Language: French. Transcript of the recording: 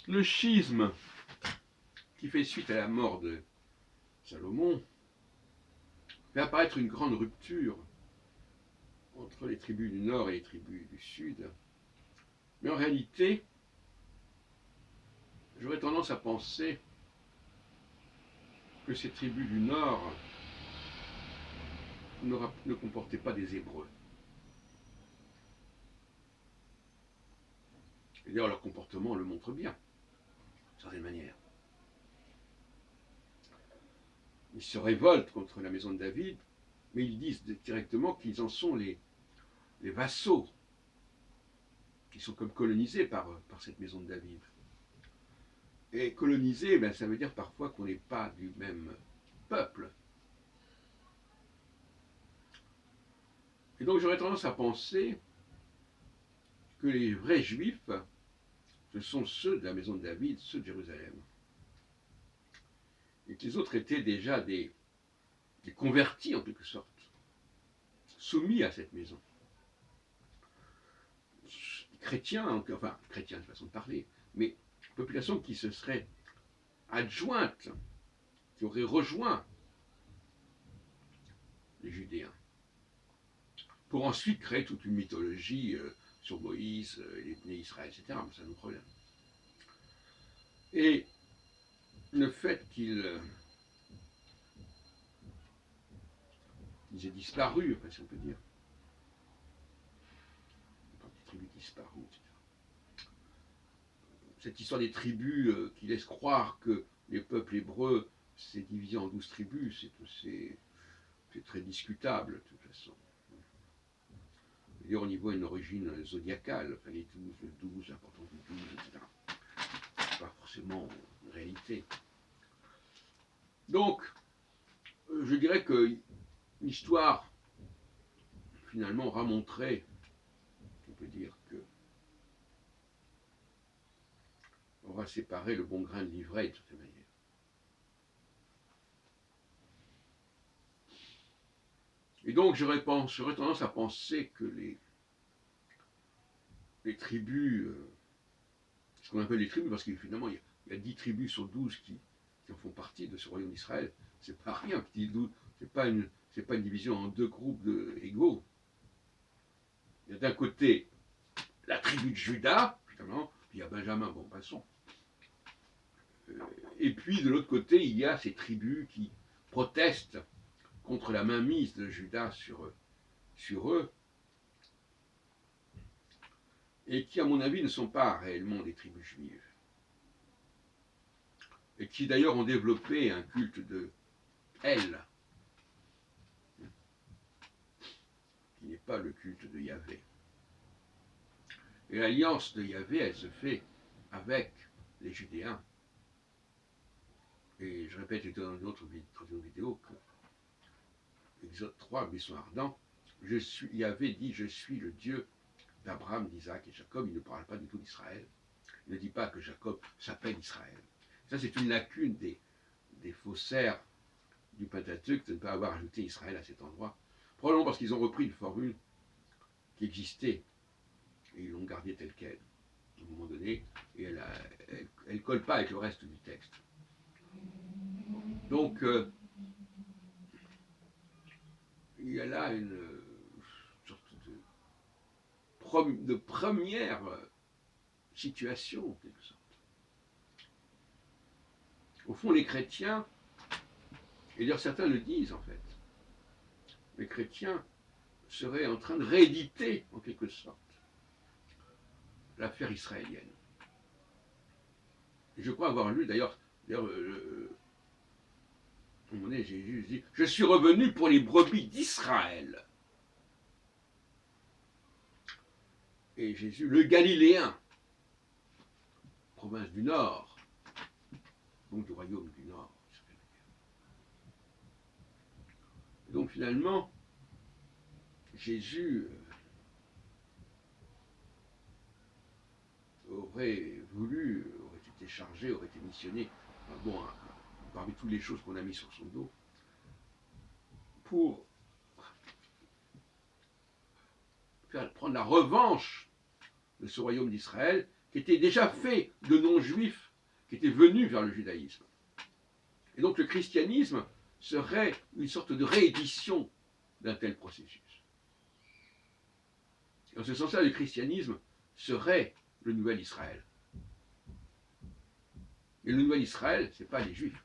Le schisme qui fait suite à la mort de Salomon fait apparaître une grande rupture entre les tribus du nord et les tribus du sud. Mais en réalité, j'aurais tendance à penser que ces tribus du nord ne comportaient pas des Hébreux. Et d'ailleurs, leur comportement le montre bien, d'une certaine manière. Ils se révoltent contre la maison de David, mais ils disent directement qu'ils en sont les vassaux, qui sont comme colonisés par cette maison de David. Et colonisé, ben, ça veut dire parfois qu'on n'est pas du même peuple. Et donc j'aurais tendance à penser que les vrais juifs, ce sont ceux de la maison de David, ceux de Jérusalem. Et que les autres étaient déjà des convertis en quelque sorte, soumis à cette maison. Chrétiens, enfin chrétiens de façon de parler, mais population qui se serait adjointe, qui aurait rejoint les Judéens, pour ensuite créer toute une mythologie sur Moïse, les nés Israël, etc. C'est un autre problème. Et le fait qu'ils aient disparu, enfin, si on peut dire, des tribus disparues, etc. Cette histoire des tribus qui laisse croire que les peuples hébreux s'est divisé en 12 tribus, c'est très discutable de toute façon. D'ailleurs, on y voit une origine zodiacale, enfin, les 12, le 12, l'importance du 12, etc. C'est pas forcément une réalité. Donc, je dirais que l'histoire, finalement, aura montré, on peut dire que, aura séparé le bon grain de l'ivraie, de cette manière. Et donc, j'aurais tendance à penser que les tribus, ce qu'on appelle les tribus, parce que finalement, il y a 10 tribus sur 12 qui en font partie de ce royaume d'Israël, c'est pas rien, c'est pas une division en deux groupes égaux. Il y a d'un côté la tribu de Juda, finalement, puis il y a Benjamin, bon, passons. Et puis de l'autre côté, il y a ces tribus qui protestent contre la mainmise de Juda sur eux, et qui, à mon avis, ne sont pas réellement des tribus juives. Et qui d'ailleurs ont développé un culte de El, qui n'est pas le culte de Yahvé. Et l'alliance de Yahvé, elle se fait avec les Judéens. Et je répète dans une autre vidéo que Exode 3, buisson ardent, Yahvé dit, je suis le Dieu d'Abraham, d'Isaac et Jacob. Il ne parle pas du tout d'Israël. Il ne dit pas que Jacob s'appelle Israël. Ça, c'est une lacune des faussaires du Pentateuque de ne pas avoir ajouté Israël à cet endroit. Probablement parce qu'ils ont repris une formule qui existait et ils l'ont gardée telle qu'elle, à un moment donné, et elle ne colle pas avec le reste du texte. Donc, il y a là une sorte de première situation, en quelque sorte. Au fond, les chrétiens, et d'ailleurs certains le disent en fait, les chrétiens seraient en train de rééditer, en quelque sorte, l'affaire israélienne. Et je crois avoir lu, d'ailleurs à un moment donné, Jésus dit, je suis revenu pour les brebis d'Israël. Et Jésus, le Galiléen, province du Nord, donc du royaume du Nord. Et donc finalement, Jésus aurait été chargé, aurait été missionné, bon, parmi toutes les choses qu'on a mis sur son dos, pour prendre la revanche de ce royaume d'Israël qui était déjà fait de non-juifs qui étaient venus vers le judaïsme. Et donc le christianisme serait une sorte de réédition d'un tel processus. Et en ce sens-là, le christianisme serait le nouvel Israël. Et le nouvel Israël, ce n'est pas les juifs.